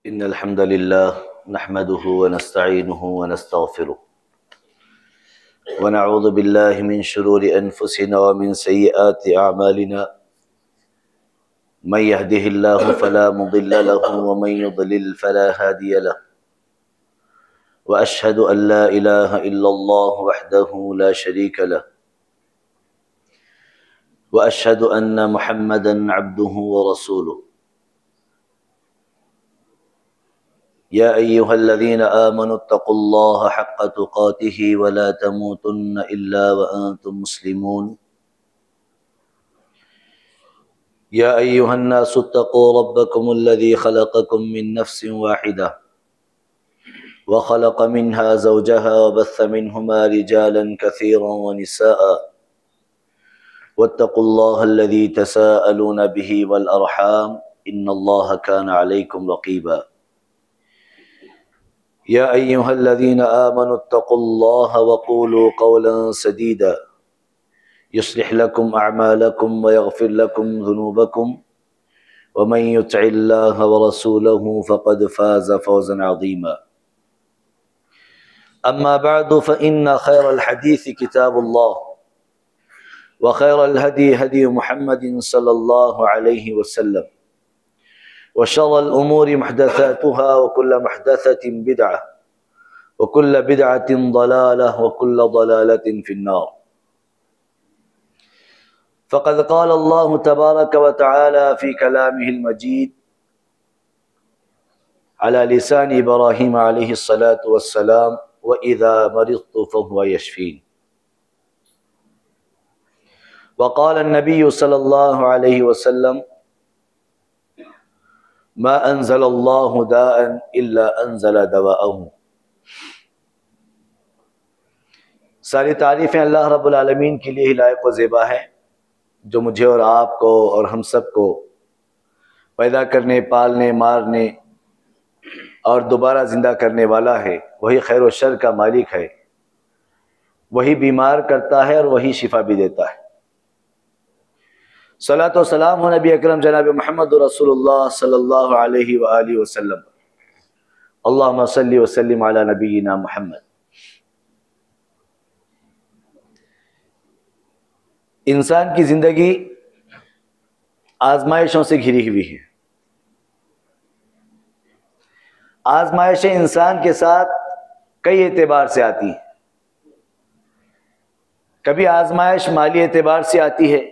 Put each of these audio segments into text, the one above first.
इन्नल हम्दुलिल्लाह नहमदुहु व नस्तईनुहु व नस्तगफिरुह व नऊज़ु बिल्लाहि मिन शुरूरि अनफुसिना व मिन सय्यिआति अअमालिना मन यहदिहिल्लाहु फला मुदिल्ल लहु व मन युद्लिल फला हादिय लहु व अशहदु अन ला इलाहा इल्लल्लाह वहदहु ला शरीक लहु व अशहदु अन्न मुहम्मदन अब्दुहु व रसूलुहु या अय्युहल्लज़ीना आमनुत्तक़ुल्लाहा हक़्क़ तुक़ातिही व ला तमूतुन्न इल्ला व अंतुम मुस्लिमून या अय्युहन्नासुत्तक़ू रब्बकुमुल्लज़ी ख़लक़कुम मिन नफ़्सिन वाहिदा व ख़लक़ मिन्हा ज़ौजहा व बस्स मिन्हुमा रिजालन कसीरन व निसाअ वत्तक़ुल्लाहल्लज़ी तसाअलून बिही वल अर्हाम इन्नल्लाहा काना अलैकुम रक़ीबा या अय्युहल्लज़ीना आमनुत्तक़ुल्लाहा व क़ूलू क़ौलन सदीदा युस्लिह लकुम अअमालकुम व यग़फ़िर लकुम ज़ुनूबकुम व मन युतिइल्लाहा व रसूलहु फ़क़द फ़ाज़ फ़ौज़न अज़ीमा अम्मा बअदु फ़इन्न ख़ैरल हदीस किताबुल्लाह व ख़ैरल हदी हदी मुहम्मदिन सल्लल्लाहु अलैहि वसल्लम व शर्रल उमूरि मुहदसातुहा व कुल्लु मुहदसतिन बिदअह व कुल्लु बिदअतिन ज़लालह व कुल्लु ज़लालतिन फ़िन्नार फ़क़द क़ाल अल्लाहु तबारक व तआला फ़ी कलामिहिल मजीद अला लिसान इब्राहीम अलैहिस्सलातु वस्सलाम व इज़ा मरिज़्तु फ़हुव यशफ़ीन व क़ाल अन्नबिय्यु सल्लल्लाहु अलैहि वसल्लम मा अंज़लल्लाहु दाअन इल्ला अंज़ल दवाअहु। सारी तारीफ़ें अल्लाह रब्बुल आलमीन के लिए ही लायक व ज़ेबा है, जो मुझे और आपको और हम सब को पैदा करने, पालने, मारने और दोबारा ज़िंदा करने वाला है। वही खैर व शर का मालिक है, वही बीमार करता है और वही शिफा भी देता है। सलातो सलाम हो नबी अकरम जनाब मोहम्मद रसूलुल्लाह सल्लल्लाहु अलैहि व आलिहि वसल्लम। अल्लाहुम्मा सल्लि व सल्लिम अला नबीना मुहम्मद। इंसान की ज़िंदगी आजमाइशों से घिरी हुई है। आजमाइशें इंसान के साथ कई एतबार से आती हैं। कभी आजमाइश माली एतबार से आती है,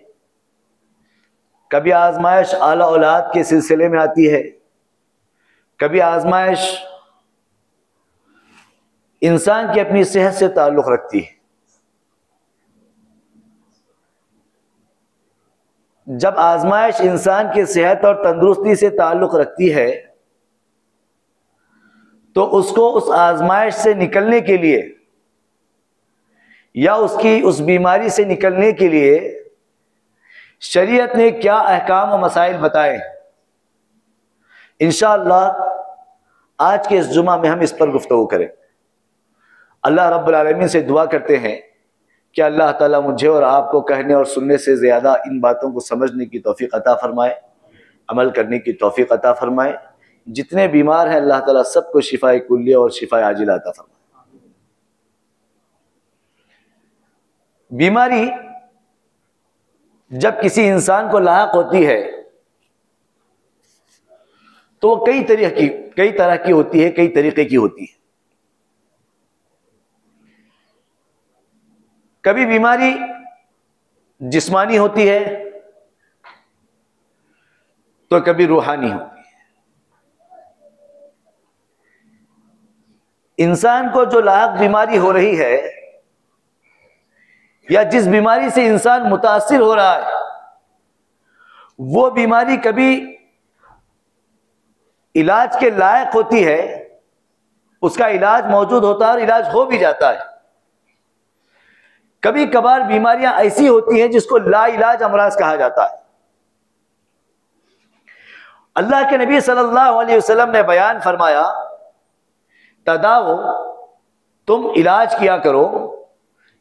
कभी आजमाइश आला औलाद के सिलसिले में आती है, कभी आजमाइश इंसान की अपनी सेहत से ताल्लुक़ रखती है। जब आजमाइश इंसान की सेहत और तंदुरुस्ती से ताल्लुक़ रखती है तो उसको उस आजमाइश से निकलने के लिए या उसकी उस बीमारी से निकलने के लिए शरीयत ने क्या अहकाम व मसाइल बताए, इंशाअल्लाह आज के इस जुमा में हम इस पर गुफ्तगू करें। अल्लाह रब्बुल आलमीन से दुआ करते हैं कि अल्लाह ताला मुझे और आपको कहने और सुनने से ज़्यादा इन बातों को समझने की तौफीक अता फरमाए, अमल करने की तौफीक अता फरमाए। जितने बीमार हैं अल्लाह ताला सबको शिफाए कुल्लिया और शिफाए आजिला अता फरमाए। बीमारी जब किसी इंसान को लाहक होती है तो वो कई तरह की होती है, कई तरीके की होती है। कभी बीमारी जिस्मानी होती है तो कभी रूहानी होती है। इंसान को जो लाहक बीमारी हो रही है या जिस बीमारी से इंसान मुतासिर हो रहा है, वो बीमारी कभी इलाज के लायक होती है, उसका इलाज मौजूद होता है और इलाज हो भी जाता है। कभी कभार बीमारियां ऐसी होती हैं जिसको ला इलाज अमराज कहा जाता है। अल्लाह के नबी सल्लल्लाहु अलैहि वसल्लम ने बयान फरमाया, तदाओ, तुम इलाज किया करो,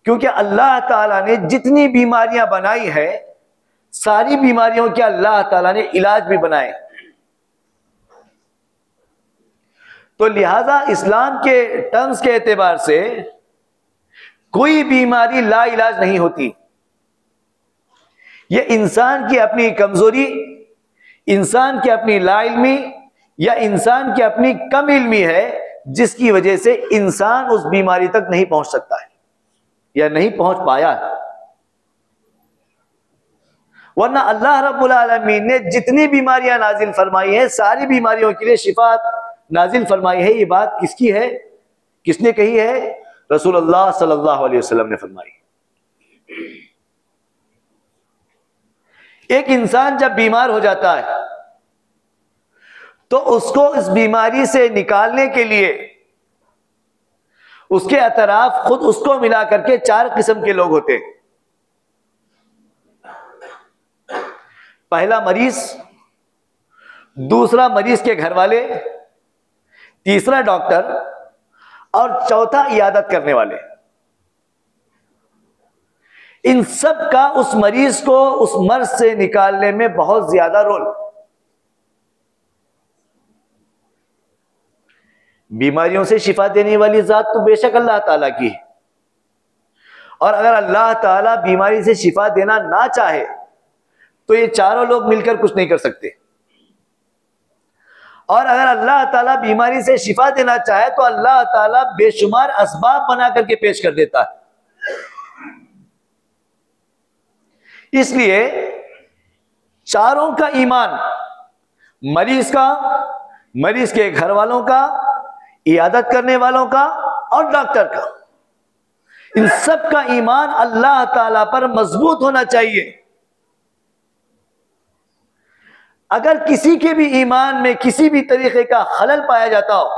क्योंकि अल्लाह ताला ने जितनी बीमारियां बनाई है सारी बीमारियों के अल्लाह ताला ने इलाज भी बनाए। तो लिहाजा इस्लाम के टर्म्स के एतबार से कोई बीमारी ला इलाज नहीं होती। ये इंसान की अपनी कमजोरी, इंसान की अपनी लाइल्मी या इंसान की अपनी कम इल्मी है, जिसकी वजह से इंसान उस बीमारी तक नहीं पहुंच सकता है या नहीं पहुंच पाया है। वरना अल्लाह रब्बुल आलमीन ने जितनी बीमारियां नाजिल फरमाई है, सारी बीमारियों के लिए शिफा नाजिल फरमाई है। ये बात किसकी है, किसने कही है? रसूलुल्लाह सल्लल्लाहु अलैहि वसल्लम ने फरमाई। एक इंसान जब बीमार हो जाता है तो उसको इस बीमारी से निकालने के लिए उसके अतराफ खुद उसको मिला करके 4 किस्म के लोग होते हैं। पहला मरीज, दूसरा मरीज के घर वाले, तीसरा डॉक्टर और चौथा इयादत करने वाले। इन सब का उस मरीज को उस मर्ज से निकालने में बहुत ज्यादा रोल। बीमारियों से शिफा देने वाली जात तो बेशक अल्लाह ताला की है, और अगर अल्लाह ताला बीमारी से शिफा देना ना चाहे तो ये चारों लोग मिलकर कुछ नहीं कर सकते। और अगर अल्लाह ताला बीमारी से शिफा देना चाहे तो अल्लाह ताला बेशुमार असबाब बना करके पेश कर देता है। इसलिए चारों का ईमान, मरीज का, मरीज के घर वालों का, इयादत करने वालों का और डॉक्टर का, इन सब का ईमान अल्लाह ताला पर मजबूत होना चाहिए। अगर किसी के भी ईमान में किसी भी तरीके का खलल पाया जाता हो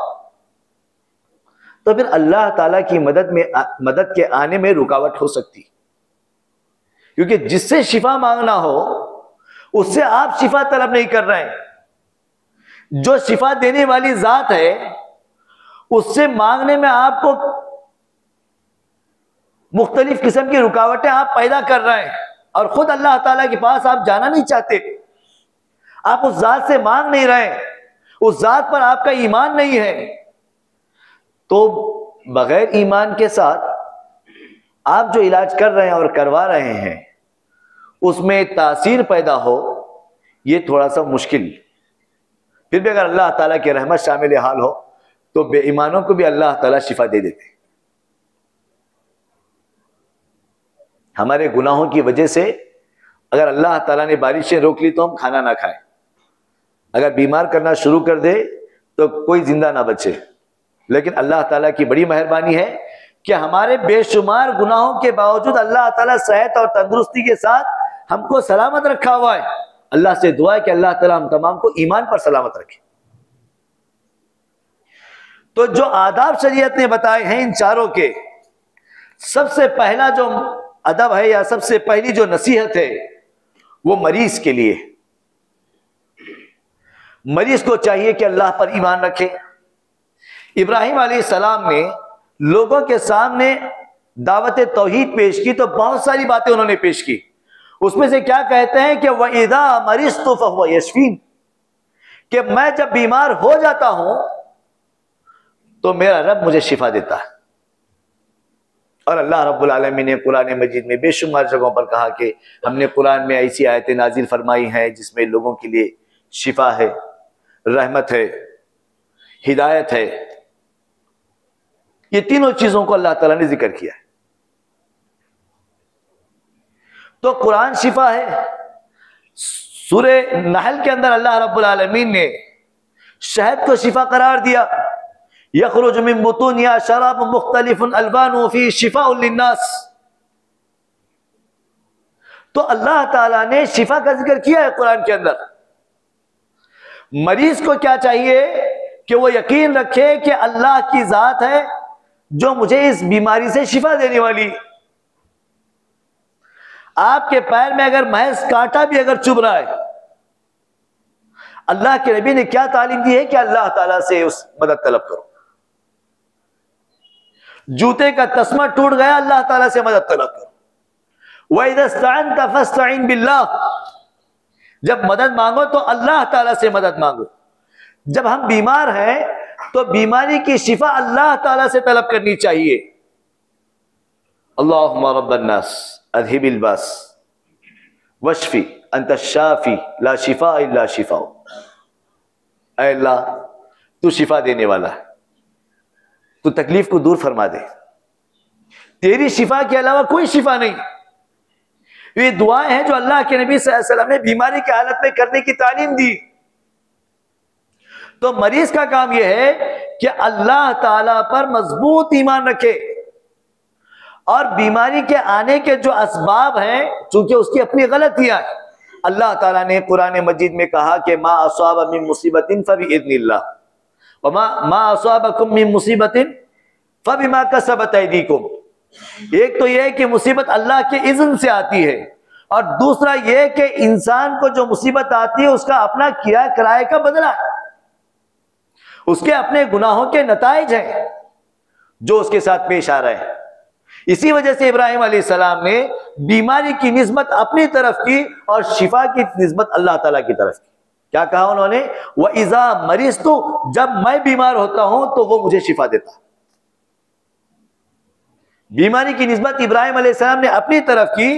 तो फिर अल्लाह ताला की मदद के आने में रुकावट हो सकती, क्योंकि जिससे शिफा मांगना हो उससे आप शिफा तलब नहीं कर रहे हैं। जो शिफा देने वाली जात है उससे मांगने में आपको मुख्तलिफ किस्म की रुकावटें आप पैदा कर रहे हैं, और खुद अल्लाह ताला के पास आप जाना नहीं चाहते। आप उस जात से मांग नहीं रहे, उस जात पर आपका ईमान नहीं है। तो बगैर ईमान के साथ आप जो इलाज कर रहे हैं और करवा रहे हैं उसमें तासीर पैदा हो, ये थोड़ा सा मुश्किल। फिर भी अगर अल्लाह ताला की रहमत शामिल हाल हो तो बेईमानों को भी अल्लाह ताला शिफा दे देते। हमारे गुनाहों की वजह से अगर अल्लाह ताला ने बारिशें रोक ली तो हम खाना ना खाएं, अगर बीमार करना शुरू कर दे तो कोई जिंदा ना बचे। लेकिन अल्लाह ताला की बड़ी मेहरबानी है कि हमारे बेशुमार गुनाहों के बावजूद अल्लाह ताला सेहत और तंदुरुस्ती के साथ हमको सलामत रखा हुआ है। अल्लाह से दुआ है कि अल्लाह ताला हम तमाम को ईमान पर सलामत रखे। तो जो आदाब शरीयत ने बताए हैं इन चारों के, सबसे पहला जो अदब है या सबसे पहली जो नसीहत है वो मरीज के लिए। मरीज को चाहिए कि अल्लाह पर ईमान रखे। इब्राहिम अलैहिस्सलाम ने लोगों के सामने दावत तौहीद पेश की तो बहुत सारी बातें उन्होंने पेश की। उसमें से क्या कहते हैं कि वइदा मरिस्तु फहुव यशफीन, कि मैं जब बीमार हो जाता हूं तो मेरा रब मुझे शिफा देता है। और अल्लाह रब्बुल आलमीन ने कुरान मजीद में बेशुमार जगहों पर कहा कि हमने कुरान में ऐसी आयतें नाजिल फरमाई हैं जिसमें लोगों के लिए शिफा है, रहमत है, हिदायत है। ये तीनों चीजों को अल्लाह ताला ने जिक्र किया है। तो कुरान शिफा है। सूरे नहल के अंदर अल्लाह रब्बुल आलमीन ने शहद को शिफा करार दिया। यखरुज मिन बुतूनिहा शराब मुख्तलिफुन अलवानुहु फीही शिफाउन लिन्नास। तो अल्लाह ताला ने शिफा का जिक्र किया है कुरान के अंदर। मरीज को क्या चाहिए कि वो यकीन रखे कि अल्लाह की जात है जो मुझे इस बीमारी से शिफा देने वाली। आपके पैर में अगर महज कांटा भी अगर चुभ रहा है, अल्लाह के नबी ने क्या तालीम दी है कि अल्लाह ताला से उस मदद तलब करो। जूते का तस्मा टूट गया, अल्लाह ताला से मदद तलब करो। वइज़ा इस्तअनत फस्तईन बिल्लाह, जब मदद मांगो तो अल्लाह ताला से मदद मांगो। जब हम बीमार हैं तो बीमारी की शिफा अल्लाह ताला से तलब करनी चाहिए। अल्लाहुम्मा रब्बन नास अज़हिबिल बास वश्फी अंत शाफी ला शिफा इल्ला शिफा। ऐ अल्लाह, तू शिफा देने वाला है, तू तकलीफ को दूर फरमा दे, तेरी शिफा के अलावा कोई शिफा नहीं। ये दुआएं हैं जो अल्लाह के नबी सल्लल्लाहु अलैहि वसल्लम ने बीमारी की हालत में करने की तालीम दी। तो मरीज का काम यह है कि अल्लाह ताला पर मजबूत ईमान रखे और बीमारी के आने के जो असबाब हैं, चूंकि उसकी अपनी गलतियां हैं, अल्लाह ताला ने कुरान मजीद में कहा कि मा अस्वाब मिन मुसीबतिन फबिइज़्निल्लाह व मा अस्वाबकुम मिन मुसीबतिन फबिमा कसबत ऐदीकुम। एक तो यह कि मुसीबत अल्लाह के इज़्न से आती है, और दूसरा यह कि इंसान को जो मुसीबत आती है उसका अपना किया कराए का बदला है, उसके अपने गुनाहों के नताइज हैं जो उसके साथ पेश आ रहे हैं। इसी वजह से इब्राहिम अलैहिस्सलाम ने बीमारी की निस्बत अपनी तरफ की और शिफा की निस्बत अल्लाह ताला की तरफ की। क्या कहा उन्होंने? व इज़ा मरीज़तु, जब मैं बीमार होता हूं तो वो मुझे शिफा देता। बीमारी की निस्बत इब्राहिम अलैहिस्सलाम ने अपनी तरफ की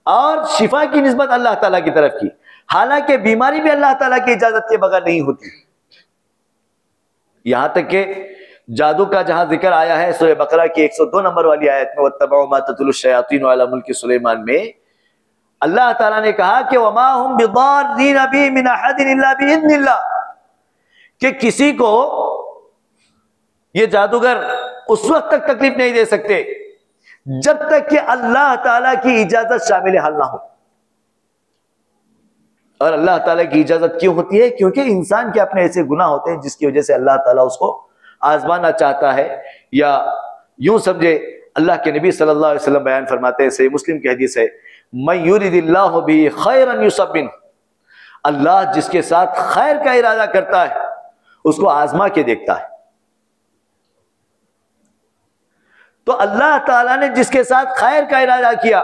और शिफा की निस्बत अल्लाह ताला की तरफ की। हालांकि बीमारी भी अल्लाह ताला की इजाजत के बगैर नहीं होती। यहां तक कि जादू का जहां जिक्र आया है सूरह बकरा की 102 नंबर वाली आयत में, वत्तबअू मा ततलू शयातीन अला मुल्की सुलेमान में अल्लाह ताला ने कहा कि वमा हुम बिदार्रीन बि मिन अहदिन इल्ला बिइज़्निल्लाह, कि किसी को ये जादूगर उस वक्त तक तकलीफ नहीं दे सकते जब तक कि अल्लाह ताला की इजाजत शामिल हल ना हो। और अल्लाह ताला की इजाजत क्यों होती है? क्योंकि इंसान के अपने ऐसे गुनाह होते हैं जिसकी वजह से अल्लाह ताला उसको आजमाना चाहता है। या यूं समझे, अल्लाह के नबी सल्लल्लाहु अलैहि वसल्लम बयान फरमाते हैं, सही मुस्लिम की हदीस है, मैं युरिदिल्लाहु बिही खैरन युसब्बिन, अल्लाह जिसके साथ खैर का इरादा करता है उसको आजमा के देखता है। तो अल्लाह ताला ने जिसके साथ खैर का इरादा किया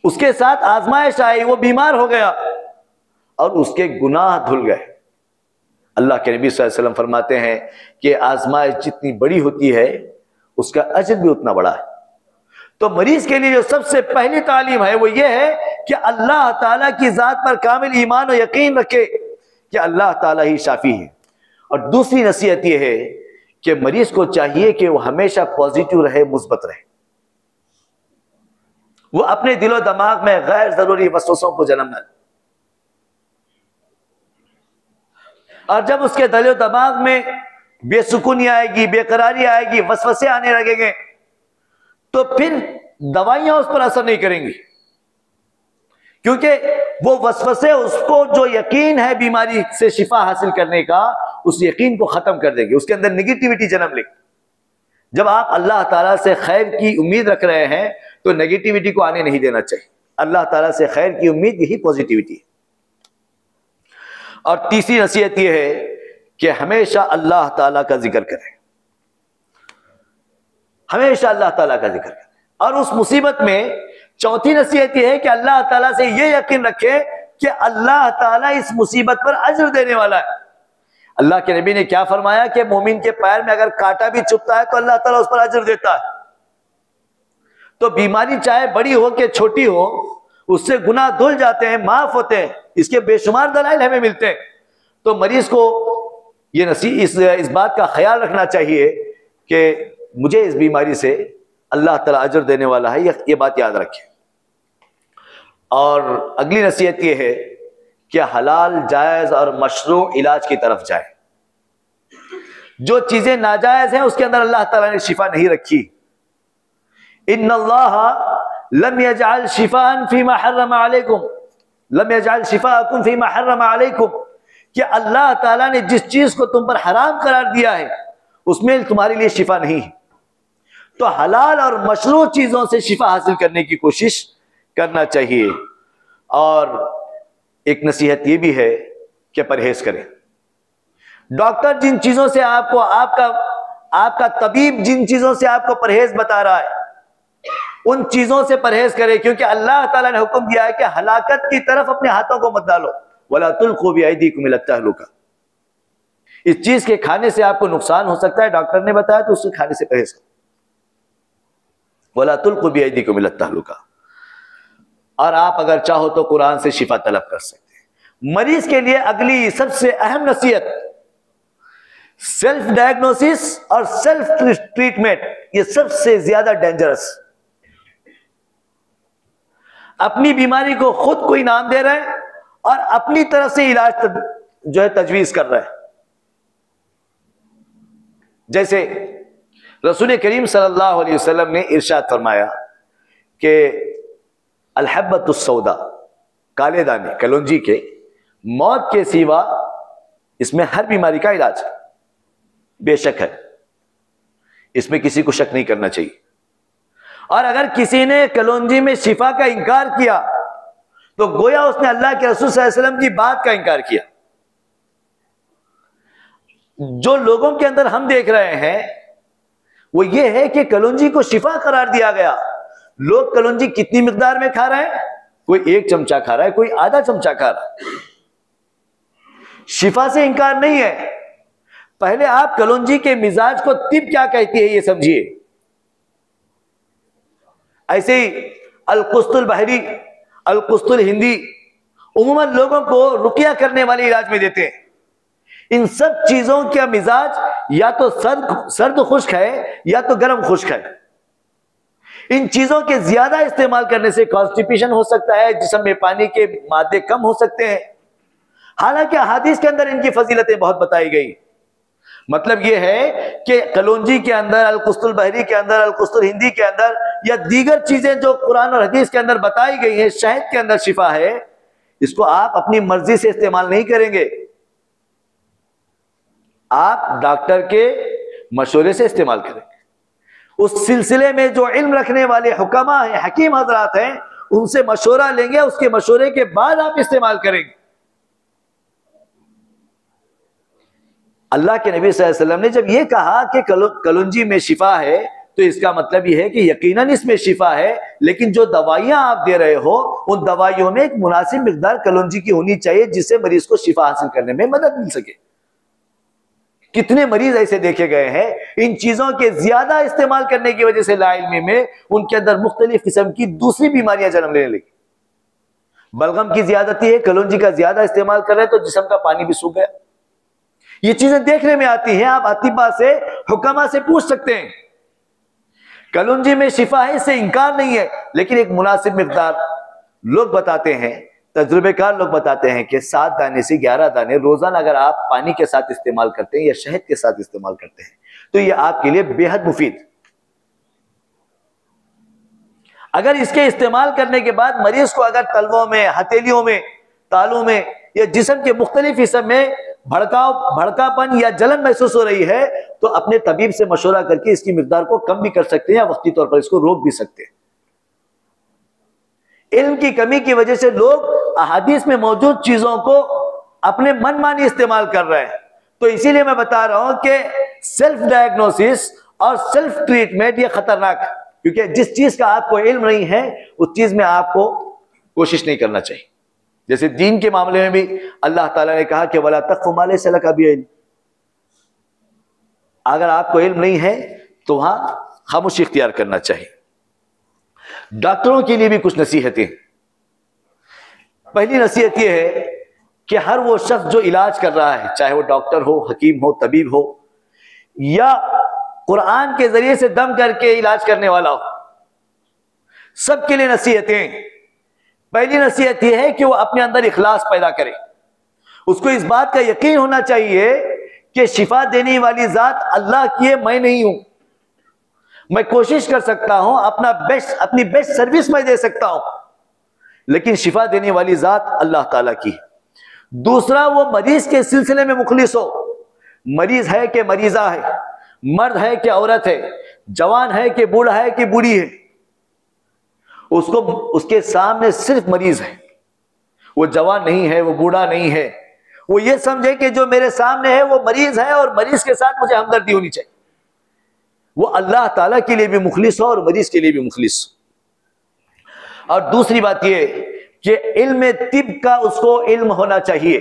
उसके साथ आजमाइश आई, वो बीमार हो गया और उसके गुनाह धुल गए। अल्लाह के नबी सल्लल्लाहु अलैहि वसल्लम फरमाते हैं कि आजमाइश जितनी बड़ी होती है उसका अजर भी उतना बड़ा है। तो मरीज के लिए जो सबसे पहली तालीम है वो ये है कि अल्लाह ताला की जात पर कामिल ईमान और यकीन रखे कि अल्लाह ताला ही शाफी है। और दूसरी नसीहत ये है कि मरीज को चाहिए कि वो हमेशा पॉजिटिव रहे, मुस्बत रहे, वो अपने दिलो दिमाग में गैर जरूरी वसवसों को जन्म न दे। और जब उसके दिलो दिमाग में बेसुकूनी आएगी, बेकरारी आएगी, वसवसे आने लगेंगे, तो फिर दवाइयां उस पर असर नहीं करेंगी, क्योंकि वो वसवसे उसको जो यकीन है बीमारी से शिफा हासिल करने का, उस यकीन को खत्म कर देंगे, उसके अंदर नेगेटिविटी जन्म लेगी। जब आप अल्लाह ताला से खैर की उम्मीद रख रहे हैं तो नेगेटिविटी को आने नहीं देना चाहिए। अल्लाह ताला से खैर की उम्मीद यही पॉजिटिविटी है। और तीसरी नसीहत यह है कि हमेशा अल्लाह ताला का जिक्र करें, हमेशा अल्लाह ताला का जिक्र करें। और उस मुसीबत में चौथी नसीहत यह है कि अल्लाह ताला से यह यकीन रखें कि अल्लाह ताला इस मुसीबत पर अजर देने वाला है। अल्लाह के नबी ने क्या फरमाया कि मोमिन के पैर में अगर कांटा भी चुभता है तो अल्लाह ताला उस पर अजर देता है। तो बीमारी चाहे बड़ी हो कि छोटी हो, उससे गुनाह धुल जाते हैं, माफ होते हैं, इसके बेशुमार दलाइल हमें मिलते हैं। तो मरीज को ये इस बात का ख्याल रखना चाहिए कि मुझे इस बीमारी से अल्लाह ताला अजर देने वाला है, ये बात याद रखें। और अगली नसीहत ये है कि हलाल, जायज और मशरू इलाज की तरफ जाए। जो चीजें नाजायज हैं उसके अंदर अल्लाह ताला ने शिफा नहीं रखी। इन्नल्लाह लम यजअल शिफाअन फीमा हर्रम अलैकुम, लम यजअल शिफाअकुम फीमा हर्रम अलैकुम, कि अल्लाह ताला ने जिस चीज को तुम पर हराम करार दिया है उसमें तुम्हारे लिए शिफा नहीं है। तो हलाल और मशरू चीजों से शिफा हासिल करने की कोशिश करना चाहिए। और एक नसीहत ये भी है कि परहेज करें। डॉक्टर जिन चीजों से आपको आपका तबीब जिन चीजों से आपको परहेज बता रहा है उन चीजों से परहेज करें, क्योंकि अल्लाह ताला ने हुक्म दिया है कि हलाकत की तरफ अपने हाथों को मत डालो, वला तुल्कू बिअयदीकुम इला तहलुका। इस चीज के खाने से आपको नुकसान हो सकता है, डॉक्टर ने बताया, तो उसके खाने से परहेज करो। वला तुल्कू बियदीकुम इला तहलुका। और आप अगर चाहो तो कुरान से शिफा तलब कर सकते हैं। मरीज के लिए अगली सबसे अहम नसीहत, सेल्फ डायग्नोसिस और सेल्फ ट्रीटमेंट, ये सबसे ज्यादा डेंजरस। अपनी बीमारी को खुद कोई नाम दे रहा है और अपनी तरफ से इलाज जो है तजवीज कर रहा है। जैसे रसूल करीम सल्लल्लाहु अलैहि वसल्लम ने इरशाद फरमाया कि अलहब्बतुस सौदा, काले दाने, कलौंजी के, मौत के सिवा इसमें हर बीमारी का इलाज बेशक है, इसमें किसी को शक नहीं करना चाहिए। और अगर किसी ने कलौंजी में शिफा का इंकार किया तो गोया उसने अल्लाह के रसूल सल्लल्लाहु अलैहि वसल्लम की बात का इंकार किया। जो लोगों के अंदर हम देख रहे हैं वो ये है कि कलौंजी को शिफा करार दिया गया। लोग कलौंजी कितनी मिकदार में खा रहे हैं? कोई 1 चमचा खा रहा है, कोई आधा चमचा खा रहा है। शिफा से इंकार नहीं है। पहले आप कलौंजी के मिजाज को तिब क्या कहती है ये समझिए। ऐसे ही अलकुस्तुल बहरी, अलकुस्तुल हिंदी उम्मन लोगों को रुकिया करने वाले इलाज में देते हैं। इन सब चीजों का मिजाज या तो सर्द खुश्क है या तो गर्म खुश्क है। इन चीजों के ज्यादा इस्तेमाल करने से कॉन्स्टिपेशन हो सकता है, जिस्म में पानी के मादे कम हो सकते हैं। हालांकि हदीस के अंदर इनकी फजीलतें बहुत बताई गई। मतलब यह है कि कलौंजी के अंदर, अलकुस्तुल बहरी के अंदर, अलकुस्तुल हिंदी के अंदर या दीगर चीजें जो कुरान और हदीस के अंदर बताई गई हैं, शहद के अंदर शिफा है, इसको आप अपनी मर्जी से इस्तेमाल नहीं करेंगे, आप डॉक्टर के मशवरे से इस्तेमाल करेंगे। उस सिलसिले में जो इल्म रखने वाले हुक्मा हैं, हकीम हजरात हैं, उनसे मशवरा लेंगे, उसके मशवरे के बाद आप इस्तेमाल करेंगे। अल्लाह के नबी सल्लल्लाहु अलैहि वसल्लम ने जब यह कहा कि कलौंजी में शिफा है, तो इसका मतलब यह है कि यकीनन इसमें शिफा है, लेकिन जो दवाइयां आप दे रहे हो उन दवाइयों में एक मुनासिब मिकदार कलौंजी की होनी चाहिए, जिससे मरीज को शिफा हासिल करने में मदद मिल सके। कितने मरीज ऐसे देखे गए हैं, इन चीजों के ज्यादा इस्तेमाल करने की वजह से लाइल्मी में उनके अंदर मुख्तलिफ किस्म की दूसरी बीमारियां जन्म लेने लगी। बलगम की ज्यादती है, कलौंजी का ज्यादा इस्तेमाल कर रहे हैं तो जिस्म का पानी भी सूख गया। ये चीजें देखने में आती हैं, आप अतिबा से, हुक्मा से पूछ सकते हैं। कलौंजी में शिफा है, इससे इंकार नहीं है, लेकिन एक मुनासिब मिकदार। लोग बताते हैं, तजुर्बेकार लोग बताते हैं कि 7 दाने से 11 दाने रोजाना अगर आप पानी के साथ इस्तेमाल करते हैं या शहद के साथ इस्तेमाल करते हैं तो यह आपके लिए बेहद मुफीद। अगर इसके इस्तेमाल करने के बाद मरीज को अगर तलवों में, हथेलियों में, तालू में या जिस्म के मुख्तलिफ हिस्से में भड़कापन या जलन महसूस हो रही है तो अपने तबीब से मशवरा करके इसकी मिकदार को कम भी कर सकते हैं या वक्ती तौर पर इसको रोक भी सकते हैं। इल्म की कमी की वजह से लोग अहादीस में मौजूद चीजों को अपने मनमानी इस्तेमाल कर रहे हैं। तो इसीलिए मैं बता रहा हूं कि सेल्फ डायग्नोसिस और सेल्फ ट्रीटमेंट ये खतरनाक है, क्योंकि जिस चीज का आपको इल्म नहीं है उस चीज में आपको कोशिश नहीं करना चाहिए। जैसे दीन के मामले में भी अल्लाह ताला ने कहा कि वला तक़्फ़ु मा लैसा लका बिही इल्म। अगर आपको इल्म नहीं है तो वहां खामोशी इख्तियार करना चाहिए। डॉक्टरों के लिए भी कुछ नसीहतें। पहली नसीहत यह है कि हर वो शख्स जो इलाज कर रहा है, चाहे वो डॉक्टर हो, हकीम हो, तबीब हो या कुरान के जरिए से दम करके इलाज करने वाला हो, सबके लिए नसीहतें। पहली नसीहत यह है कि वो अपने अंदर इखलास पैदा करे। उसको इस बात का यकीन होना चाहिए कि शिफा देने वाली जात अल्लाह की है, मैं नहीं हूं। मैं कोशिश कर सकता हूं, अपनी बेस्ट सर्विस मैं दे सकता हूं, लेकिन शिफा देने वाली जात अल्लाह ताला की है। दूसरा, वो मरीज के सिलसिले में मुखलिस हो। मरीज है कि मरीजा है, मर्द है कि औरत है, जवान है कि बूढ़ा है कि बूढ़ी है, उसको उसके सामने सिर्फ मरीज है। वो जवान नहीं है, वो बूढ़ा नहीं है। वो ये समझे कि जो मेरे सामने है वो मरीज है और मरीज के साथ मुझे हमदर्दी होनी चाहिए। वो अल्लाह ताला के लिए भी मुखलिस हो और मरीज के लिए भी मुखलिस हो। और दूसरी बात यह कि इल्म तिब का उसको इल्म होना चाहिए।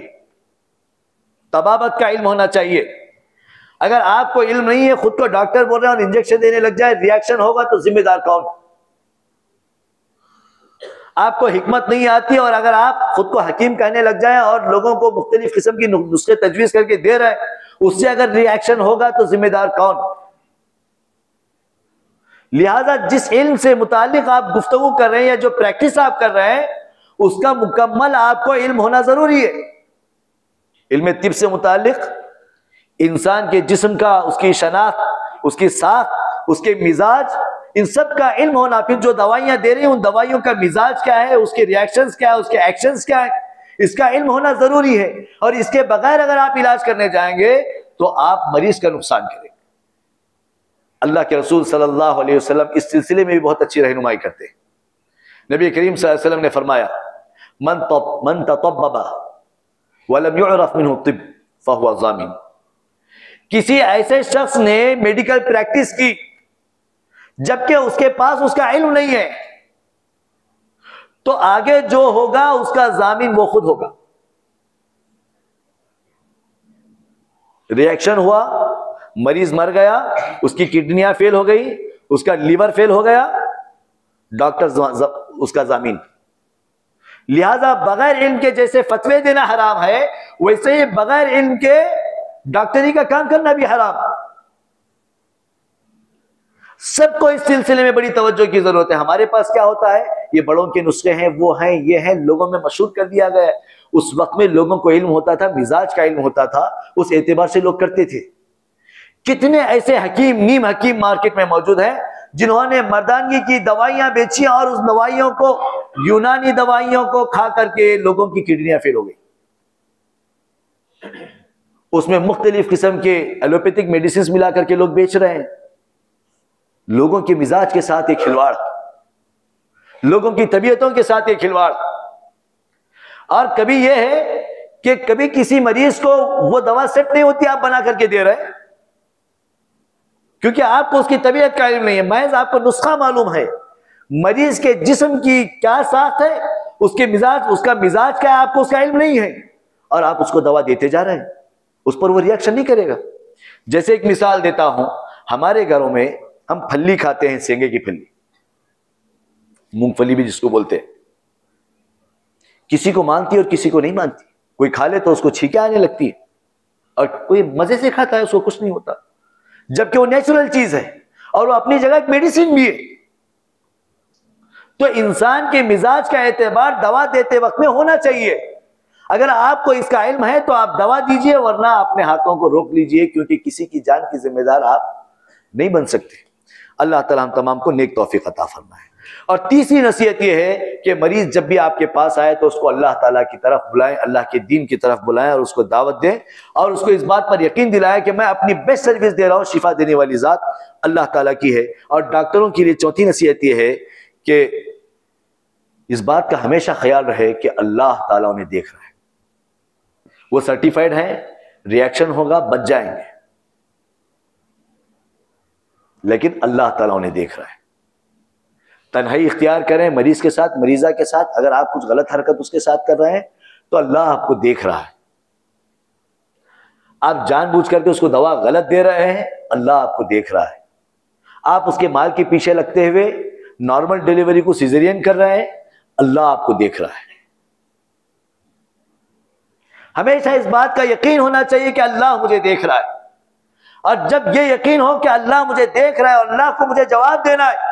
तबाबत का इल्म होना चाहिए। अगर आपको इल्म नहीं है, खुद को डॉक्टर बोल रहे हैं और इंजेक्शन देने लग जाए, रिएक्शन होगा तो जिम्मेदार कौन? आपको हिकमत नहीं आती और अगर आप खुद को हकीम कहने लग जाएं और लोगों को मुख्तलिफ किस्म की नुस्खे तजवीज करके दे रहे हैं, उससे अगर रिएक्शन होगा तो जिम्मेदार कौन? लिहाजा जिस इल्म से मुतालिक आप गुफ्तगू कर रहे हैं या जो प्रैक्टिस आप कर रहे हैं, उसका मुकम्मल आपको इल्म होना जरूरी है। इल्म तिब से मुतालिक इंसान के जिस्म का, उसकी शनाख्त, उसकी साख, उसके मिजाज, इन सब का इल्म होना। फिर जो दवाइयां दे रही हैं, उन दवाइयों का मिजाज क्या है, उसके रिएक्शंस क्या है, उसके एक्शंस क्या है, इसका इल्म होना जरूरी है। और इसके बगैर अगर आप इलाज करने जाएंगे तो आप मरीज का नुकसान करेंगे। अल्लाह के रसूल सल्लल्लाहु अलैहि वसल्लम इस सिलसिले में भी बहुत अच्छी रहनुमाई करते हैं। नबी करीम सल्लल्लाहु अलैहि वसल्लम ने फरमाया, मन ततब्बबा वलम युअरफ मिन्हु तिब फहुवा ज़ामिन। किसी ऐसे शख्स ने मेडिकल प्रैक्टिस की जबकि उसके पास उसका इल्म नहीं है, तो आगे जो होगा उसका जामिन वो खुद होगा। रिएक्शन हुआ, मरीज मर गया, उसकी किडनियां फेल हो गई, उसका लीवर फेल हो गया, डॉक्टर उसका जामीन। लिहाजा बगैर इल्म के जैसे फतवे देना हराम है, वैसे ही बगैर इल्म के डॉक्टरी का काम करना भी हराम। सबको इस सिलसिले में बड़ी तवज्जो की जरूरत है। हमारे पास क्या होता है, ये बड़ों के नुस्खे हैं, वो हैं, ये हैं, लोगों में मशहूर कर दिया गया। उस वक्त में लोगों को इल्म होता था, मिजाज का इल्म होता था, उस एतबार से लोग करते थे। कितने ऐसे हकीम, नीम हकीम मार्केट में मौजूद हैं जिन्होंने मर्दानगी की दवाइयां बेची और उस दवाइयों को, यूनानी दवाइयों को खा करके लोगों की किडनियां फेल हो गई। उसमें मुख्तलिफ किस्म के एलोपैथिक मेडिसिन मिला करके लोग बेच रहे हैं। लोगों के मिजाज के साथ एक खिलवाड़, लोगों की तबीयतों के साथ एक खिलवाड़। और कभी यह है कि कभी किसी मरीज को वो दवा सेट नहीं होती, आप बना करके दे रहे हैं, क्योंकि आपको उसकी तबीयत का इल्म नहीं है। महज आपको नुस्खा मालूम है, मरीज के जिस्म की क्या साख है, उसके मिजाज, उसका मिजाज क्या है, आपको उसका इल्म नहीं है, और आप उसको दवा देते जा रहे हैं, उस पर वो रिएक्शन नहीं करेगा। जैसे एक मिसाल देता हूं, हमारे घरों में हम फली खाते हैं, सेंगे की फली, मूंगफली भी जिसको बोलते हैं। किसी को मानती और किसी को नहीं मानती। कोई खा ले तो उसको छींके आने लगती है, और कोई मजे से खाता है, उसको कुछ नहीं होता, जबकि वो नेचुरल चीज है और वो अपनी जगह एक मेडिसिन भी है। तो इंसान के मिजाज का एतबार दवा देते वक्त में होना चाहिए। अगर आपको इसका इल्म है तो आप दवा दीजिए, वरना अपने हाथों को रोक लीजिए, क्योंकि किसी की जान की जिम्मेदार आप नहीं बन सकते। अल्लाह ताला हम तमाम को नेक तौफीक अता फरमाए। और तीसरी नसीहत यह है कि मरीज जब भी आपके पास आए तो उसको अल्लाह ताला की तरफ बुलाएं, अल्लाह के दीन की तरफ बुलाएं और उसको दावत दें, और उसको इस बात पर यकीन दिलाएं कि मैं अपनी बेस्ट सर्विस दे रहा हूं, शिफा देने वाली जात अल्लाह ताला की है। और डॉक्टरों के लिए चौथी नसीहत यह है कि इस बात का हमेशा ख्याल रहे कि अल्लाह ताला उन्हें देख रहा है, वो सर्टिफाइड है, रिएक्शन होगा, बच जाएंगे, लेकिन अल्लाह ताला उन्हें देख रहा है। तन्हाई इख्तियार करें मरीज के साथ, मरीजा के साथ। अगर आप कुछ गलत हरकत उसके साथ कर रहे हैं तो अल्लाह आपको देख रहा है। आप जानबूझ करके उसको दवा गलत दे रहे हैं, अल्लाह आपको देख रहा है। आप उसके माल के पीछे लगते हुए नॉर्मल डिलीवरी को सिजेरियन कर रहे हैं, अल्लाह आपको देख रहा है। हमेशा इस बात का यकीन होना चाहिए कि अल्लाह मुझे देख रहा है, और जब यह यकीन हो कि अल्लाह मुझे देख रहा है और अल्लाह को मुझे जवाब देना है,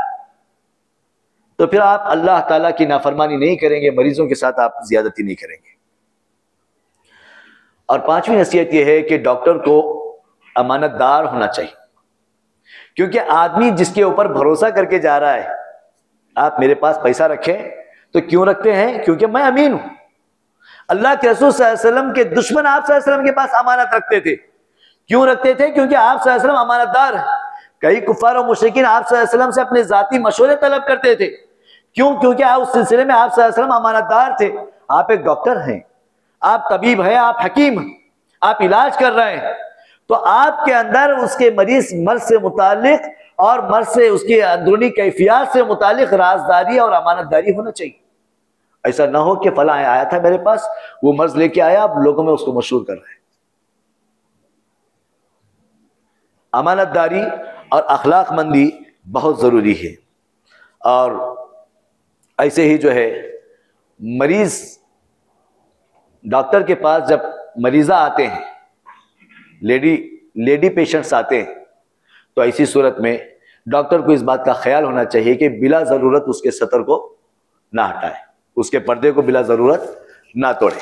तो फिर आप अल्लाह ताला की नाफरमानी नहीं करेंगे, मरीजों के साथ आप ज्यादती नहीं करेंगे। और पांचवी नसीहत यह है कि डॉक्टर को अमानतदार होना चाहिए, क्योंकि आदमी जिसके ऊपर भरोसा करके जा रहा है, आप मेरे पास पैसा रखें तो क्यों रखते हैं? क्योंकि मैं अमीन हूं। अल्लाह के रसूल सल्लल्लाहु अलैहि वसल्लम के दुश्मन आप सल्लल्लाहु अलैहि वसल्लम के पास अमानत रखते थे। क्यों रखते थे? क्योंकि आप सल्लल्लाहु अलैहि वसल्लम अमानतदार हैं। कई कुफार और मुशरिकीन आप सल्लल्लाहु अलैहि वसल्लम से अपने जाती मशवरे तलब करते थे। क्यों? क्योंकि आप उस सिलसिले में आप सल्लल्लाहु अलैहि वसल्लम अमानतदार थे। आप एक डॉक्टर हैं, आप तबीब हैं, आप हकीम हैं, आप इलाज कर रहे हैं, तो आपके अंदर उसके मरीज मर्ज से मुतालिक और मर्ज से उसकी अंदरूनी कैफियत से मुतालिक राजदारी और अमानतदारी होना चाहिए। ऐसा ना हो कि फला आया था मेरे पास, वो मर्ज लेके आया, अब लोगों में उसको मशहूर कर रहे हैं। अमानतदारी और अखलाकमंदी बहुत ज़रूरी है। और ऐसे ही जो है मरीज़ डॉक्टर के पास जब मरीज़ा आते हैं, लेडी पेशेंट्स आते हैं, तो ऐसी सूरत में डॉक्टर को इस बात का ख्याल होना चाहिए कि बिला ज़रूरत उसके सतर को ना हटाए, उसके पर्दे को बिला ज़रूरत ना तोड़े।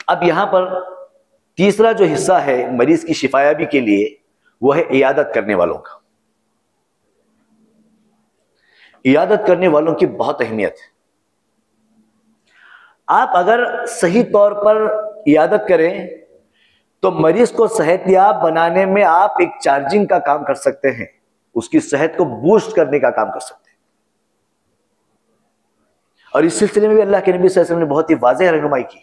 अब यहां पर तीसरा जो हिस्सा है मरीज की शिफायाबी के लिए, वो है इयादत करने वालों का। इयादत करने वालों की बहुत अहमियत है। आप अगर सही तौर पर इयादत करें तो मरीज को सेहतयाब बनाने में आप एक चार्जिंग का काम कर सकते हैं, उसकी सेहत को बूस्ट करने का काम कर सकते हैं। और इस सिलसिले में भी अल्लाह के नबी सल्लल्लाहु अलैहि वसल्लम ने बहुत ही वाज़ेह रहनुमाई की।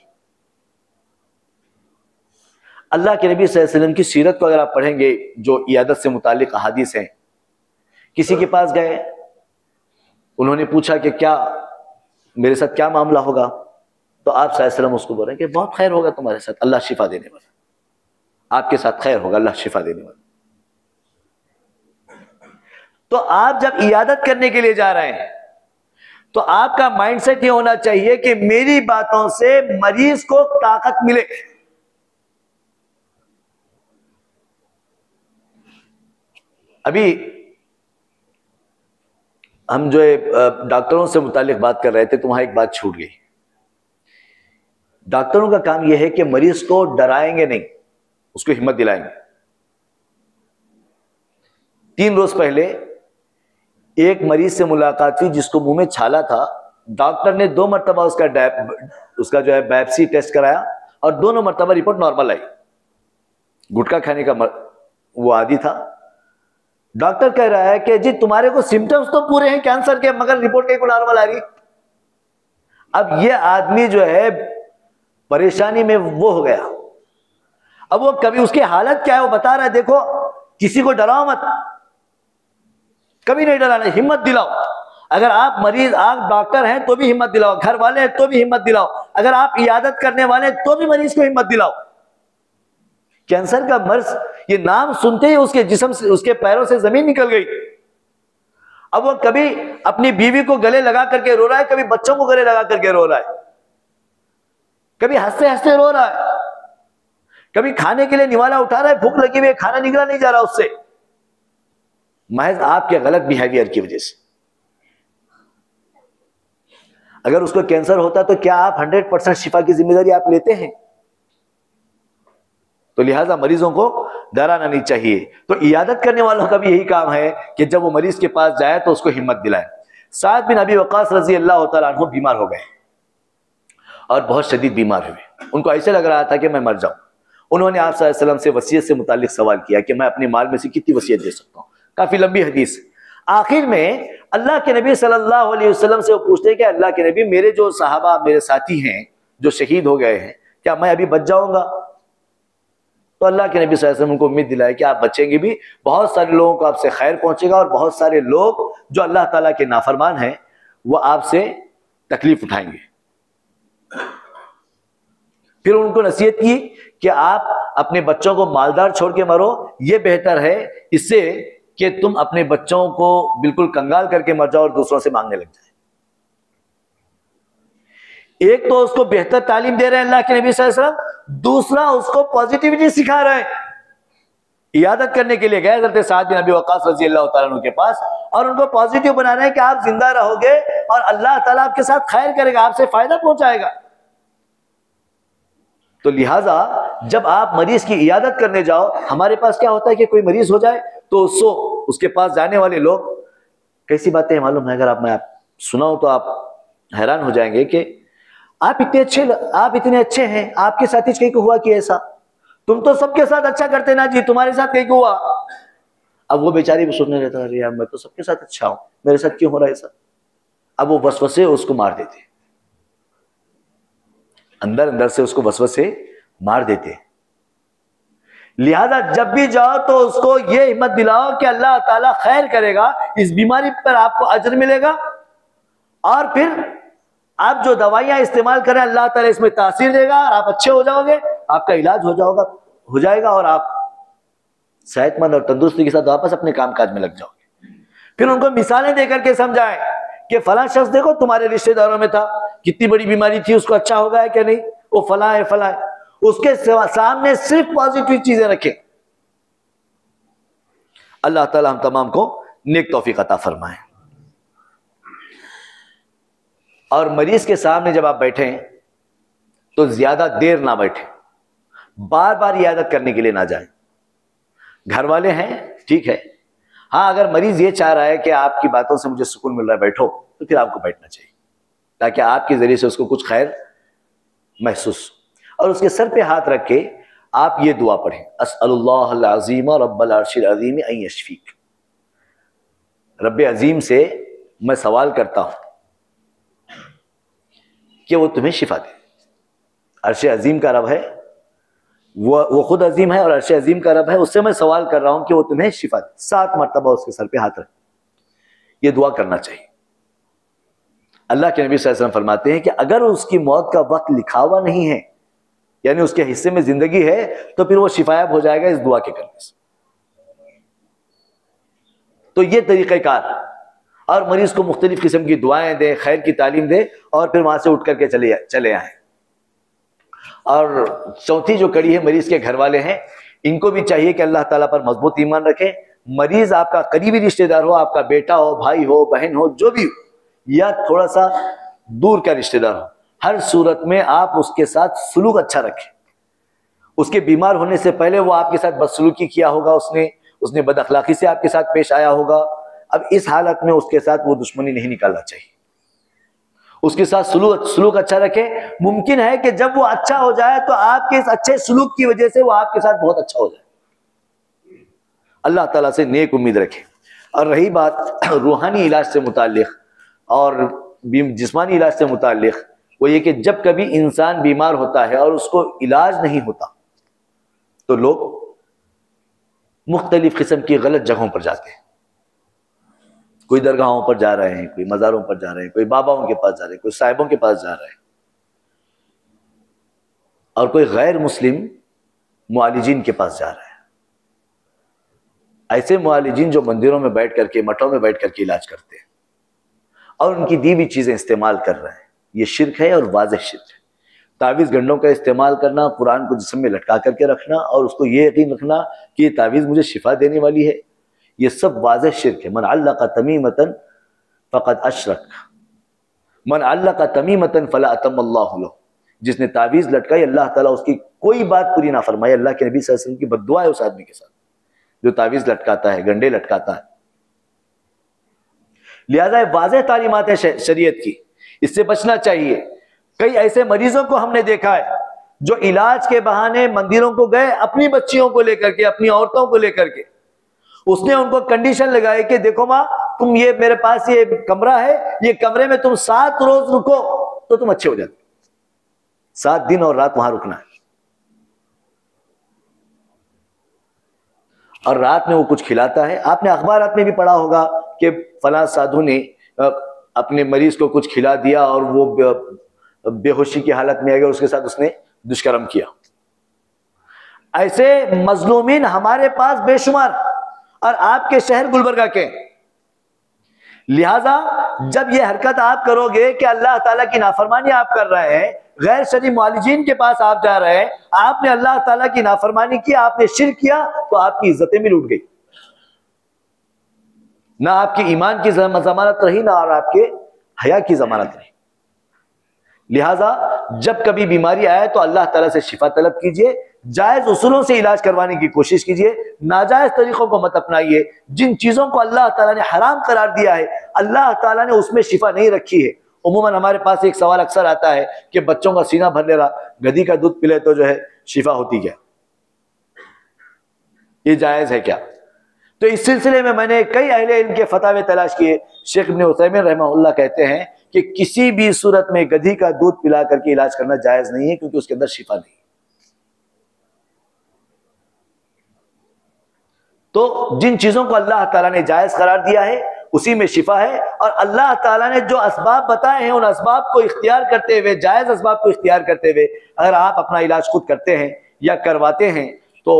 अल्लाह के नबी सल्लल्लाहु अलैहि वसल्लम की सीरत को अगर आप पढ़ेंगे, जो इयादत से मुतालिक अहादीस हैं, किसी के पास गए, उन्होंने पूछा कि क्या मेरे साथ क्या मामला होगा, तो आप सल्लल्लाहु अलैहि वसल्लम उसको बोल रहे हैं कि बहुत खैर होगा तुम्हारे साथ, अल्लाह शिफा देने वाला, आपके साथ खैर होगा, अल्लाह शिफा देने वाला। तो आप जब इयादत करने के लिए जा रहे हैं तो आपका माइंडसेट ये होना चाहिए कि मेरी बातों से मरीज को ताकत मिले। अभी हम जो है डॉक्टरों से मुतालिक बात कर रहे थे, तो वहां एक बात छूट गई। डॉक्टरों का काम यह है कि मरीज को डराएंगे नहीं, उसको हिम्मत दिलाएंगे। 3 रोज पहले एक मरीज से मुलाकात हुई जिसको मुंह में छाला था। डॉक्टर ने 2 मरतबा उसका जो है बायोप्सी टेस्ट कराया और दोनों मरतबा रिपोर्ट नॉर्मल आई। गुटखा खाने का वो आदी था। डॉक्टर कह रहा है कि जी तुम्हारे को सिम्टम्स तो पूरे हैं कैंसर के, मगर रिपोर्ट कहीं को नॉर्मल आ रही। अब ये आदमी जो है परेशानी में वो हो गया। अब वो कभी उसकी हालत क्या है वो बता रहा है, देखो किसी को डराओ मत, कभी नहीं डराना, हिम्मत दिलाओ। अगर आप मरीज, आप डॉक्टर हैं तो भी हिम्मत दिलाओ, घर वाले हैं तो भी हिम्मत दिलाओ, अगर आप इयादत करने वाले हैं तो भी मरीज को हिम्मत दिलाओ। कैंसर का मर्ज, ये नाम सुनते ही उसके जिस्म से, उसके पैरों से जमीन निकल गई। अब वो कभी अपनी बीवी को गले लगा करके रो रहा है, कभी बच्चों को गले लगा करके रो रहा है, कभी हंसते हंसते रो रहा है, कभी खाने के लिए निवाला उठा रहा है, भूख लगी हुई है, खाना निकला नहीं जा रहा उससे, महज आपके गलत बिहेवियर की वजह से। अगर उसको कैंसर होता तो क्या आप 100% शिफा की जिम्मेदारी आप लेते हैं? तो लिहाजा मरीजों को डराना नहीं चाहिए। तो इयादत करने वालों का भी यही काम है कि जब वो मरीज के पास जाए तो उसको हिम्मत दिलाए। साद बिन अबी वक्कास रजी अल्लाह तआला अन्हु बीमार हो गए और बहुत शदीद बीमार हुए। उनको ऐसे लग रहा था कि मैं मर जाऊं। उन्होंने आप सल्लल्लाहु अलैहि वसल्लम से वसीयत से मुतालिक सवाल किया कि मैं अपने माल में से कितनी वसीयत दे सकता हूं। काफी लंबी हदीस। आखिर में अल्लाह के नबी सल्लल्लाहु अलैहि वसल्लम से वो पूछते हैं कि अल्लाह के नबी, मेरे जो सहाबा, मेरे साथी हैं जो शहीद हो गए हैं, क्या मैं अभी बच जाऊंगा? तो अल्लाह के नबी सल्लल्लाहु अलैहि वसल्लम उनको उम्मीद दिलाए कि आप बचेंगे भी, बहुत सारे लोगों को आपसे खैर पहुंचेगा और बहुत सारे लोग जो अल्लाह ताला के नाफरमान हैं वो आपसे तकलीफ उठाएंगे। फिर उनको नसीहत की कि आप अपने बच्चों को मालदार छोड़ के मरो, ये बेहतर है इससे कि तुम अपने बच्चों को बिल्कुल कंगाल करके मर जाओ और दूसरों से मांगने लग जाए। एक तो उसको बेहतर तालीम दे रहे हैं अल्लाह के नबी सल्लल्लाहु अलैहि वसल्लम, दूसरा उसको पॉजिटिविटी सिखा रहे हैं। इयादत करने के लिए गए हज़रत साद बिन अबी वक्कास रज़ी अल्लाह तआला अन्हु के पास और उनको पॉजिटिव बना रहे हैं कि आप जिंदा रहोगे और अल्लाह ताला आपके साथ खैर करेगा, आपसे फायदा पहुंचाएगा। तो लिहाजा जब आप मरीज की इयादत करने जाओ, हमारे पास क्या होता है कि कोई मरीज हो जाए तो उसके पास जाने वाले लोग कैसी बातें मालूम है, अगर आप सुनाऊं तो आप हैरान हो जाएंगे कि आप इतने अच्छे हैं, आपके साथ ही कहीं को हुआ कि ऐसा, तुम तो सबके साथ अच्छा करते ना जी, तुम्हारे साथ कहीं को हुआ। अब वो बेचारी भी सुनने रहता है, अरे यार मैं तो सबके साथ अच्छा हूं, मेरे साथ क्यों हो रहा है ऐसा? अब वो वसवसे उसको मार देते, अंदर अंदर से उसको वसवसे मार देते। लिहाजा जब भी जाओ तो उसको ये हिम्मत दिलाओ कि अल्लाह ताला खैर करेगा, इस बीमारी पर आपको अजर मिलेगा और फिर आप जो दवाइयां इस्तेमाल करें अल्लाह ताला इसमें तासीर देगा और आप अच्छे हो जाओगे, आपका इलाज हो जाएगा, हो जाएगा और आप सेहतमंद और तंदुरुस्ती के साथ वापस अपने कामकाज में लग जाओगे। फिर उनको मिसालें देकर के समझाएं कि फला शख्स देखो तुम्हारे रिश्तेदारों में था, कितनी बड़ी बीमारी थी, उसको अच्छा हो गया क्या नहीं, वो फला है फला है। उसके सामने सिर्फ पॉजिटिव चीजें रखें। अल्लाह ताला हम तमाम को नेक तौफीक अता फरमाए। और मरीज के सामने जब आप बैठे तो ज्यादा देर ना बैठे, बार बार इयादत करने के लिए ना जाए। घर वाले हैं ठीक है, हाँ अगर मरीज ये चाह रहा है कि आपकी बातों से मुझे सुकून मिल रहा है बैठो, तो फिर आपको बैठना चाहिए ताकि आपके जरिए से उसको कुछ खैर महसूस। और उसके सर पे हाथ रख के आप ये दुआ पढ़ें, अस्अलुल्लाहल अज़ीम रब्बल अर्शिल अज़ीम अन यशफीक। रब्बे अजीम से मैं सवाल करता हूं कि वो तुम्हें शिफा दे। अर्श अजीम का रब है, वो खुद अजीम है और अर्श अजीम का रब है, उससे मैं सवाल कर रहा हूं कि वो तुम्हें शिफा दे। 7 मरतबा उसके सर पे हाथ रख ये दुआ करना चाहिए। अल्लाह के नबी सल्लल्लाहु अलैहि वसल्लम फरमाते हैं कि अगर उसकी मौत का वक्त लिखा हुआ नहीं है, यानी उसके हिस्से में जिंदगी है, तो फिर वो शिफायाब हो जाएगा इस दुआ के करने से। तो ये तरीक़ेकार, और मरीज को मुख्तलिफ किस्म की दुआएं दे, खैर की तालीम दे और फिर वहां से उठ करके चले आए। और चौथी जो कड़ी है, मरीज के घर वाले हैं, इनको भी चाहिए कि अल्लाह ताला पर मजबूत ईमान रखें। मरीज आपका करीबी रिश्तेदार हो, आपका बेटा हो, भाई हो, बहन हो, जो भी हो, या थोड़ा सा दूर का रिश्तेदार हो, हर सूरत में आप उसके साथ सुलूक अच्छा रखें। उसके बीमार होने से पहले वो आपके साथ बदसलूकी किया होगा, उसने बदअखलाकी से आपके साथ पेश आया होगा। अब इस हालत में उसके साथ वो दुश्मनी नहीं निकालना चाहिए, उसके साथ सुलूक अच्छा रखें। मुमकिन है कि जब वो अच्छा हो जाए तो आपके इस अच्छे सुलूक की वजह से वो आपके साथ बहुत अच्छा हो जाए। अल्लाह ताला से नेक उम्मीद रखें। और रही बात रूहानी इलाज से मुताल्लिक और जिस्मानी इलाज से मुताल्लिक, वो ये कि जब कभी इंसान बीमार होता है और उसको इलाज नहीं होता तो लोग मुख्तलिफ किस्म की गलत जगहों पर जाते हैं। कोई दरगाहों पर जा रहे हैं, कोई मज़ारों पर जा रहे हैं, कोई बाबाओं के पास जा रहे हैं, कोई साहिबों के पास जा रहे हैं, और कोई गैर मुस्लिम मुआलिजीन के पास जा रहे हैं। ऐसे मुआलिजीन जो मंदिरों में बैठ करके, मठों में बैठ करके इलाज करते हैं और उनकी दी हुई चीजें इस्तेमाल कर रहे हैं, ये शिर्क है और वाज़ेह शिर्क है। तावीज़ गंडों का इस्तेमाल करना, कुरान को जिस्म में लटका करके रखना और उसको ये यकीन रखना कि ये तावीज़ मुझे शिफा देने वाली है, ये सब वाज़ेह शिर्क है। मन अल्लक़ तमीमतन फ़क़द अशरक, मन अल्लक़ तमीमतन फ़ला अतम्मल्लाहु लहु। जिसने तावीज़ लटकाई, अल्लाह ताला उसकी कोई बात पूरी ना फरमाई। अल्लाह के नबी सल्लल्लाहु अलैहि वसल्लम की बद्दुआ है उस आदमी के साथ जो तावीज़ लटकाता है, गंडे लटकाता है। लिहाजा वाज़ेह तालीमात है शरीयत की, इससे बचना चाहिए। कई ऐसे मरीजों को हमने देखा है जो इलाज के बहाने मंदिरों को गए, अपनी बच्चियों को लेकर के, अपनी औरतों को लेकर के। उसने उनको कंडीशन लगाई कि देखो माँ, तुम ये मेरे पास ये कमरा है, ये कमरे में तुम 7 रोज रुको तो तुम अच्छे हो जाते। 7 दिन और रात वहां रुकना है, और रात में वो कुछ खिलाता है। आपने अखबारात में भी पढ़ा होगा कि फला साधु ने अपने मरीज को कुछ खिला दिया और वो बेहोशी की हालत में आ गया, उसके साथ उसने दुष्कर्म किया। ऐसे मजलूमीन हमारे पास बेशुमार, और आपके शहर गुलबर्गा के। लिहाजा जब ये हरकत आप करोगे कि अल्लाह ताला की नाफरमानी आप कर रहे हैं, गैर शरई मुआलिजीन के पास आप जा रहे हैं, आपने अल्लाह ताला की नाफरमानी की, आपने शिर्क किया, तो आपकी इज्जतें भी लूट गई। ना आपकी ईमान की जमानत रही, ना और आपके हया की जमानत रही। लिहाजा जब कभी बीमारी आए तो अल्लाह ताला से शिफा तलब कीजिए, जायज उसूलों से इलाज करवाने की कोशिश कीजिए, नाजायज तरीकों को मत अपनाइए। जिन चीजों को अल्लाह ताला ने हराम करार दिया है, अल्लाह ताला ने उसमें शिफा नहीं रखी है। उमूमन हमारे पास एक सवाल अक्सर आता है कि बच्चों का सीना भर ले रहा, गधी का दूध पिले तो जो है शिफा होती क्या? ये जायज है क्या? तो इस सिलसिले में मैंने कई अहले इल्म के फतावे तलाश किए। शेख इब्न उथैमीन रहमहुल्लाह कहते हैं कि किसी भी सूरत में गधी का दूध पिला करके इलाज करना जायज नहीं है, क्योंकि उसके अंदर शिफा नहीं। तो जिन चीजों को अल्लाह ताला ने जायज करार दिया है उसी में शिफा है, और अल्लाह ताला ने जो असबाब बताए हैं उन असबाब को इख्तियार करते हुए, जायज असबाब को इख्तियार करते हुए अगर आप अपना इलाज खुद करते हैं या करवाते हैं तो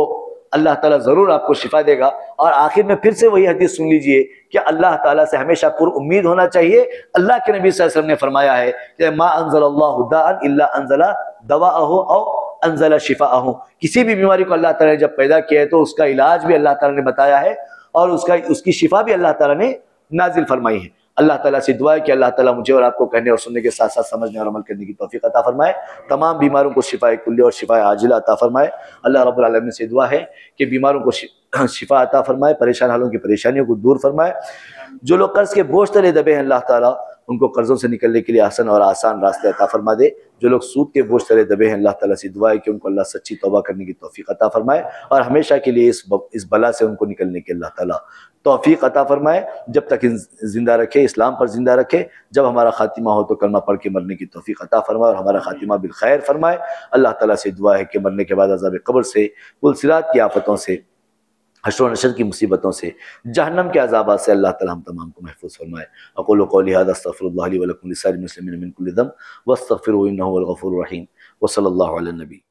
अल्लाह ताला ज़रूर आपको शिफा देगा। और आखिर में फिर से वही हदीस सुन लीजिए कि अल्लाह ताला से हमेशा पुरउम्मीद होना चाहिए। अल्लाह के नबी सल्लल्लाहु अलैहि वसल्लम ने फरमाया है कि मा अंज़लल्लाहु दाअन इल्ला अंज़ला दवाअहु औ अंज़ला शिफाअहु। किसी भी बीमारी को अल्लाह ताला ने जब पैदा किया है तो उसका इलाज भी अल्लाह ताला ने बताया है और उसकी शिफा भी अल्लाह ताला ने नाजिल फरमाई है। अल्लाह ताला से दुआ है कि अल्लाह ताला मुझे और आपको कहने और सुनने के साथ साथ समझने और अमल करने की तौफीक अता फरमाए। तमाम बीमारों को शिफाए कुल्ली और शिफाए आजिला अता फरमाए। अल्लाह रब्बुल आलमीन से दुआ है कि बीमारों को शिफा अता फरमाए, परेशान हालों की परेशानियों को दूर फरमाए। जो लोग कर्ज के बोझ तले दबे हैं अल्लाह ताला उनको कर्जों से निकलने के लिए आसान और आसान रास्ते अता फरमा दे। जो लोग सूद के बोझ तले दबे हैं अल्लाह ताला से दुआ है कि उनको अल्लाह सच्ची तौबा करने की तौफीक अता फरमाए और हमेशा के लिए इस बला से उनको निकलने की अल्लाह ताला तौफीक अता फरमाए। जब तक जिंदा रखे, इस्लाम पर जिंदा रखे, जब हमारा खातिमा हो तो कलमा पढ़ के मरने की तौफीक अता फरमाए और हमारा खातिमा बिल खैर फरमाए। अल्लाह ताला से दुआ है कि मरने के बाद अज़ाब कब्र से, पुलसिरात की आफतों से, हश्र व नशर की मुसीबतों से, जहन्नम के अज़ाबात से अल्लाह ताला हम तमाम को महफूज फरमाए। अक़ूलु क़ौली हाज़ा अस्तग़फ़िरुल्लाह ली व लकुम लिसाइरिल मुस्लिमीन मिन कुल्लि ज़ंब वस्तग़फ़िरूहु इन्नहु हुवल गफ़ूरुर रहीम व सल्लल्लाहु अला नबी।